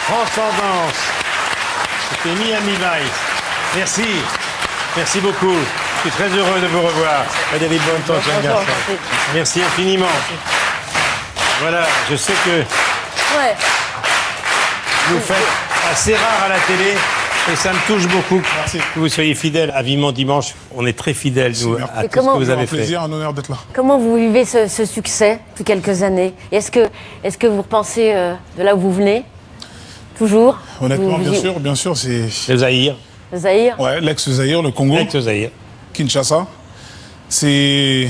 Transcendance. C'était Miami Vice. Merci. Merci beaucoup. Je suis très heureux de vous revoir. David Bonneton, jeune garçon. Merci infiniment. Voilà, je sais que vous faites assez rare à la télé et ça me touche beaucoup que vous soyez fidèle à Vivement Dimanche. On est très fidèles, nous, à tout ce que vous avez fait. C'est un plaisir, un honneur d'être là. Comment vous vivez ce succès depuis quelques années? Est-ce que vous repensez de là où vous venez? Toujours? Honnêtement, bien sûr, c'est... Le Zaïre. Le Zaïre? Ouais, l'ex-Zaïre, le Congo. L'ex-Zaïre. Kinshasa. C'est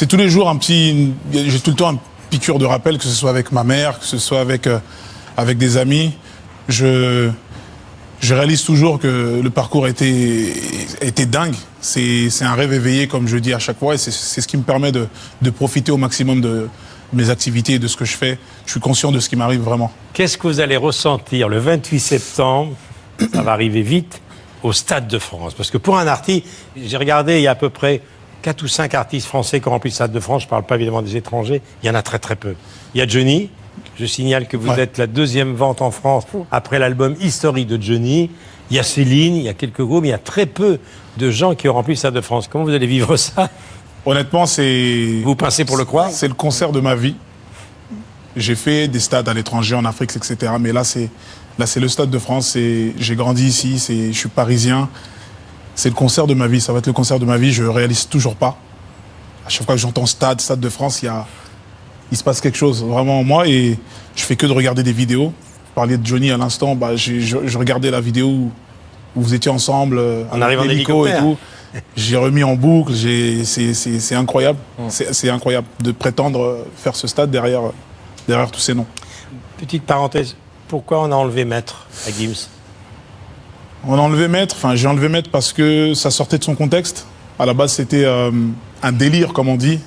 tous les jours un petit... J'ai tout le temps une piqûre de rappel, que ce soit avec ma mère, que ce soit avec des amis. Je réalise toujours que le parcours a été dingue. C'est un rêve éveillé, comme je dis à chaque fois, et c'est ce qui me permet de profiter au maximum de mes activités et de ce que je fais. Je suis conscient de ce qui m'arrive vraiment. Qu'est-ce que vous allez ressentir le 28 septembre, ça va arriver vite, au Stade de France? Parce que pour un artiste, j'ai regardé, il y a à peu près 4 ou 5 artistes français qui ont rempli le Stade de France. Je ne parle pas évidemment des étrangers, il y en a très très peu. Il y a Johnny. Je signale que vous êtes la deuxième vente en France après l'album historique de Johnny. Il y a Céline, il y a quelques groupes, mais il y a très peu de gens qui ont rempli le Stade de France. Comment vous allez vivre ça? Honnêtement, c'est... Vous pincez pour le croire? C'est le concert de ma vie. J'ai fait des stades à l'étranger, en Afrique, etc. Mais là, c'est le Stade de France. J'ai grandi ici, je suis parisien. C'est le concert de ma vie. Ça va être le concert de ma vie. Je ne réalise toujours pas. À chaque fois que j'entends Stade de France, il se passe quelque chose vraiment en moi et je fais que de regarder des vidéos. Vous parliez de Johnny à l'instant, je regardais la vidéo où vous étiez ensemble, on arrive en hélicoptère et tout. J'ai remis en boucle, c'est incroyable. C'est incroyable de prétendre faire ce stade derrière tous ces noms. Petite parenthèse, pourquoi on a enlevé Maître à Gims? On a enlevé Maître, j'ai enlevé Maître parce que ça sortait de son contexte. À la base, c'était un délire, comme on dit.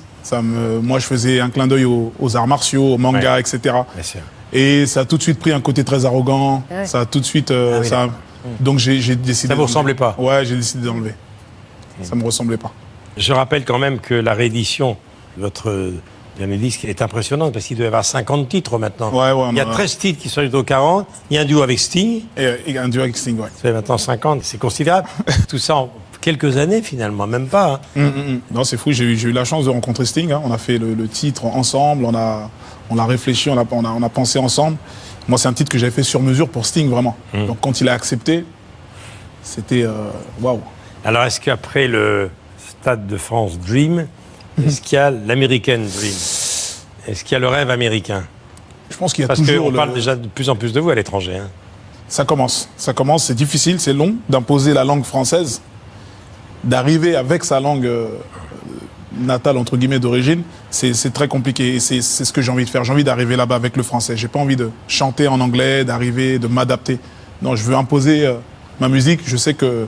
Moi, je faisais un clin d'œil aux arts martiaux, aux mangas, etc. Bien sûr. Et ça a tout de suite pris un côté très arrogant. Ça a tout de suite... Donc j'ai décidé... Ça ne vous ressemblait pas? Ouais, j'ai décidé d'enlever. Ça ne me ressemblait pas. Je rappelle quand même que la réédition de votre dernier disque est impressionnante parce qu'il doit y avoir 50 titres maintenant. Il y a 13 titres qui sont jusqu'au 40. Il y a un duo avec Sting. Et un duo avec Sting, ouais. Ça fait maintenant 50, c'est considérable. Tout ça en quelques années finalement, même pas. Non, c'est fou, j'ai eu la chance de rencontrer Sting. On a fait le titre ensemble, on a réfléchi, on a pensé ensemble. Moi, c'est un titre que j'avais fait sur mesure pour Sting, vraiment. Donc quand il a accepté, c'était waouh. Alors, est-ce qu'après le Stade de France Dream, est-ce qu'il y a l'American Dream? Est-ce qu'il y a le rêve américain? Je pense qu'il y a Parce toujours... qu'on parle déjà de plus en plus de vous à l'étranger. Ça commence, c'est difficile, c'est long d'imposer la langue française, d'arriver avec sa langue natale, entre guillemets, d'origine, c'est très compliqué. Et c'est ce que j'ai envie de faire. J'ai envie d'arriver là-bas avec le français. J'ai pas envie de chanter en anglais, d'arriver, de m'adapter. Non, je veux imposer ma musique. Je sais que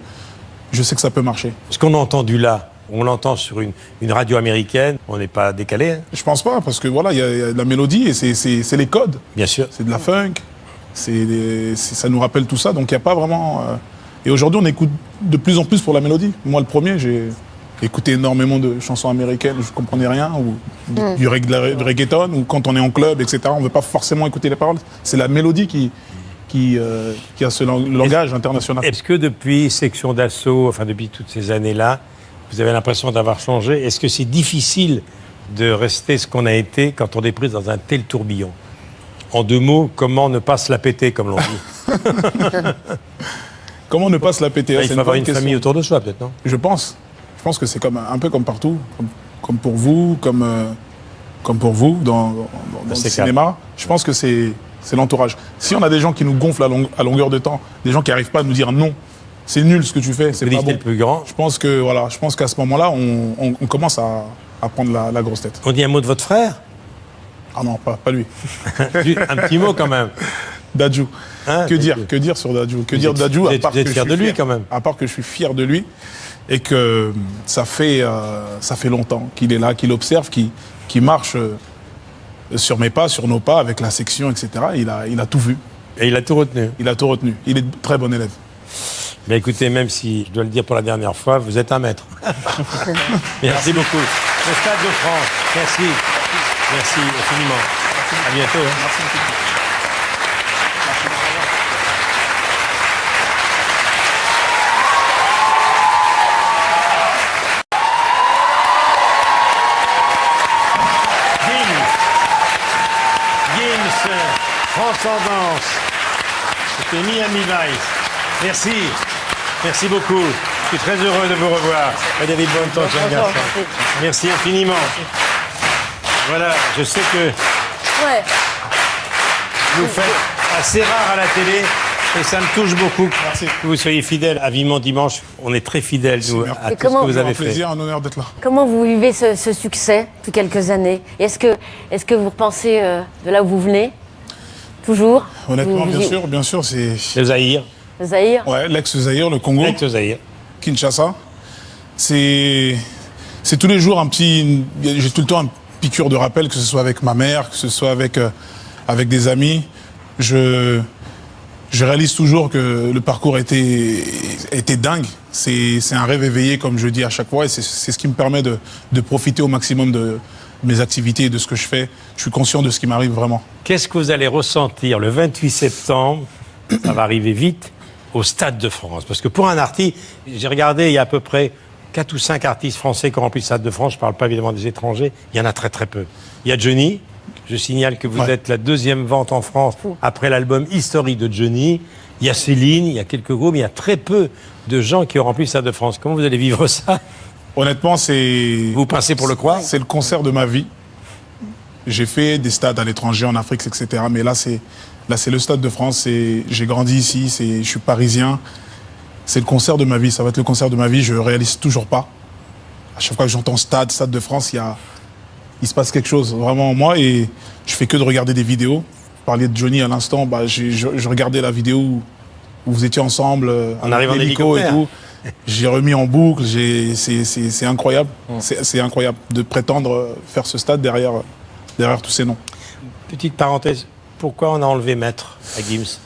ça peut marcher. Ce qu'on a entendu là, on l'entend sur une radio américaine, on n'est pas décalé. Je pense pas, parce que voilà, il y a de la mélodie et c'est les codes. Bien sûr. C'est de la funk, ça nous rappelle tout ça, donc il n'y a pas vraiment... Et aujourd'hui, on écoute de plus en plus pour la mélodie. Moi, le premier, j'ai écouté énormément de chansons américaines où je ne comprenais rien, ou du reggaeton, ou quand on est en club, etc., on ne veut pas forcément écouter les paroles. C'est la mélodie qui a ce langage international. Est-ce que depuis Section d'Assaut, enfin depuis toutes ces années-là, vous avez l'impression d'avoir changé? Est-ce que c'est difficile de rester ce qu'on a été quand on est pris dans un tel tourbillon? En 2 mots, comment ne pas se la péter, comme l'on dit? Comment ne pas se la péter? Il faut avoir une famille autour de soi, peut-être, non? Je pense que c'est un peu comme partout, comme pour vous, comme pour vous dans le cinéma. Je pense que c'est l'entourage. Si on a des gens qui nous gonflent à longueur de temps, des gens qui n'arrivent pas à nous dire non, c'est nul ce que tu fais, c'est pas bon. Le plus grand. Je pense qu'à ce moment-là, on commence à prendre la grosse tête. On dit un mot de votre frère? Ah non, pas lui. Un petit mot quand même. Dadju. Que dire sur Dadju? Que dire de Dadju? Vous êtes fier de lui quand même. À part que je suis fier de lui et que ça fait longtemps qu'il est là, qu'il observe, qu'il marche sur mes pas, sur nos pas, avec la section, etc. Il a tout vu. Et il a tout retenu. Il a tout retenu. Il est très bon élève. Mais écoutez, même si je dois le dire pour la dernière fois, vous êtes un maître. Merci beaucoup. Le Stade de France. Merci. Merci infiniment. À bientôt. Merci beaucoup. Merci. Transcendance. C'était Miami Vice. Merci. Merci beaucoup. Je suis très heureux de vous revoir. David Bonneton, jeune garçon. Merci infiniment. Voilà, je sais que Ouais. vous faites assez rare à la télé et ça me touche beaucoup Merci. que vous soyez fidèle à Vivement Dimanche. On est très fidèles, nous, Merci. à Et tout ce comment- que vous Un avez fait. plaisir, un honneur d'être là. Comment vous vivez ce succès depuis quelques années? Et est-ce que vous repensez de là où vous venez? Toujours? Honnêtement, Vous- bien sûr, c'est Le Zaïre, Zahir? ouais, l'ex-Zaïre, le Congo, l'ex-Zaïre. Kinshasa. C'est tous les jours j'ai tout le temps une piqûre de rappel, que ce soit avec ma mère, que ce soit avec des amis. Je réalise toujours que le parcours était dingue. C'est un rêve éveillé, comme je dis à chaque fois, et c'est ce qui me permet de profiter au maximum de mes activités et de ce que je fais. Je suis conscient de ce qui m'arrive vraiment. Qu'est-ce que vous allez ressentir le 28 septembre? Ça va arriver vite au Stade de France. Parce que pour un artiste, j'ai regardé, il y a à peu près 4 ou 5 artistes français qui ont rempli le Stade de France. Je ne parle pas évidemment des étrangers. Il y en a très très peu. Il y a Johnny. Je signale que vous Ouais. êtes la deuxième vente en France après l'album historique de Johnny. Il y a Céline, il y a quelques groupes, mais il y a très peu de gens qui ont rempli le Stade de France. Comment vous allez vivre ça? Honnêtement, c'est Vous pincez pour le croire? c'est le concert de ma vie. J'ai fait des stades à l'étranger, en Afrique, etc. Mais là, c'est le Stade de France. J'ai grandi ici, je suis parisien. C'est le concert de ma vie. Ça va être le concert de ma vie. Je réalise toujours pas. À chaque fois que j'entends Stade de France, il se passe quelque chose vraiment en moi. Et je fais que de regarder des vidéos. Vous parliez de Johnny à l'instant. Bah, je regardais la vidéo où vous étiez ensemble, On avec arrive en l'hélico et hélicoptère. tout. J'ai remis en boucle. C'est incroyable. C'est incroyable de prétendre faire ce stade derrière tous ces noms. Petite parenthèse, pourquoi on a enlevé Maître à Gims?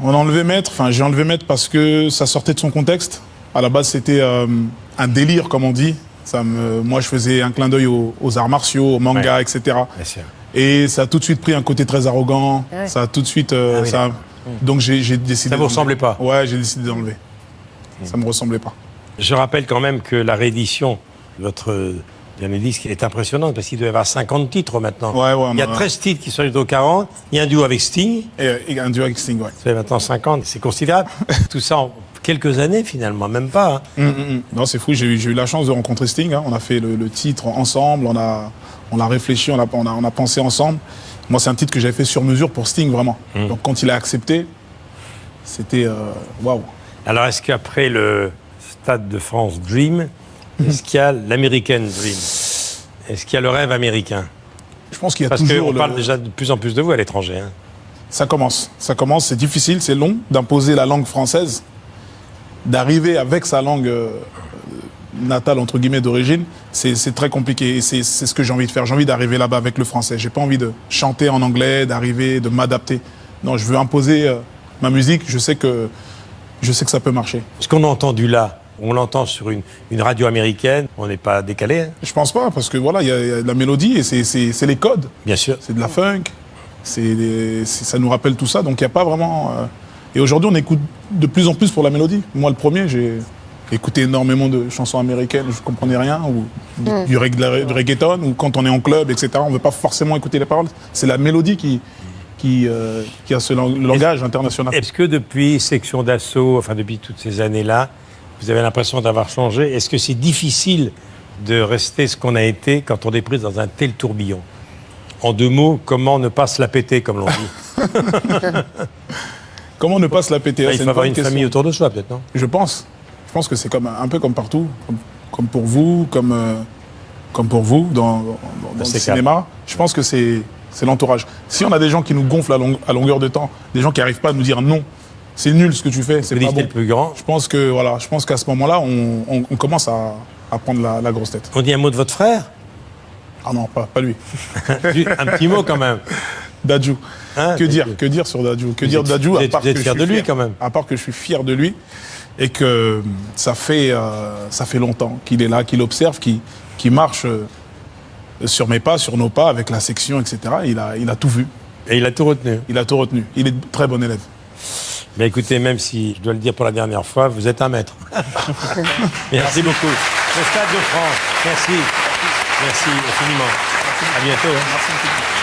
On a enlevé Maître, j'ai enlevé Maître parce que ça sortait de son contexte. À la base, c'était un délire, comme on dit. Moi, je faisais un clin d'œil aux arts martiaux, au manga, Ouais. etc. Bien sûr. Et ça a tout de suite pris un côté très arrogant. Ouais. Ça a tout de suite. oui, ça a- Donc j'ai décidé. Ça vous d'enlever. ressemblait pas? Ouais, j'ai décidé d'enlever. Ça me ressemblait pas. Je rappelle quand même que la réédition de votre dernier disque est impressionnante parce qu'il doit y avoir 50 titres maintenant. Ouais, Il y a 13 titres qui sont arrivés au 40. Il y a un duo avec Sting. Et un duo avec Sting, ouais. Ça fait maintenant 50. C'est considérable. Tout ça en quelques années finalement, même pas. Hein. Non, c'est fou. J'ai eu la chance de rencontrer Sting. Hein. On a fait le titre ensemble. On a réfléchi. On a pensé ensemble. Moi, c'est un titre que j'avais fait sur mesure pour Sting, vraiment. Donc, quand il a accepté, c'était waouh. Alors est-ce qu'après le Stade de France Dream, est-ce qu'il y a l'American Dream? Est-ce qu'il y a le rêve américain? Je pense qu'il y a Parce toujours qu'on parle déjà de plus en plus de vous à l'étranger. Hein. Ça commence, c'est difficile, c'est long d'imposer la langue française, d'arriver avec sa langue natale, entre guillemets, d'origine, c'est très compliqué et c'est ce que j'ai envie de faire. J'ai envie d'arriver là-bas avec le français. J'ai pas envie de chanter en anglais, d'arriver, de m'adapter. Non, je veux imposer ma musique, je sais que ça peut marcher. Ce qu'on a entendu là, on l'entend sur une radio américaine, on n'est pas décalé, hein. Je pense pas, parce que voilà, il y a de la mélodie et c'est les codes. Bien sûr. C'est de la funk, ça nous rappelle tout ça, donc il n'y a pas vraiment... Et aujourd'hui, on écoute de plus en plus pour la mélodie. Moi, le premier, j'ai écouté énormément de chansons américaines, je ne comprenais rien, ou du reggaeton, ou quand on est en club, etc., on ne veut pas forcément écouter les paroles. C'est la mélodie qui a ce langage international. Est-ce que depuis Section d'Assaut, enfin depuis toutes ces années-là, vous avez l'impression d'avoir changé? Est-ce que c'est difficile de rester ce qu'on a été quand on est pris dans un tel tourbillon? En deux mots, comment ne pas se la péter, comme l'on dit? Comment ne pas se la péter? Il C'est faut avoir bonne une question. famille autour de soi, peut-être, non? Je pense que c'est un peu comme partout, comme pour vous, comme pour vous dans le c'est cinéma. Je pense que c'est l'entourage. Si on a des gens qui nous gonflent à longueur de temps, des gens qui n'arrivent pas à nous dire non, c'est nul ce que tu fais, c'est Vous pas dites bon. le plus grand. Je pense qu'à ce moment-là, on commence à prendre la grosse tête. On dit un mot de votre frère? Ah non, pas lui. Un petit mot quand même. Dadju. Hein, Que dire sur Dadju? Que dire de Dadju vous à êtes- part vous êtes que fier je de suis lui, quand même. À part que je suis fier de lui et que ça fait longtemps qu'il est là, qu'il observe, qu'il marche sur mes pas, sur nos pas, avec la section, etc. Il a tout vu. Et il a tout retenu. Il a tout retenu. Il est très bon élève. Mais écoutez, même si je dois le dire pour la dernière fois, vous êtes un maître. Merci beaucoup. Le Stade de France. Merci. Merci infiniment. À bientôt. hein.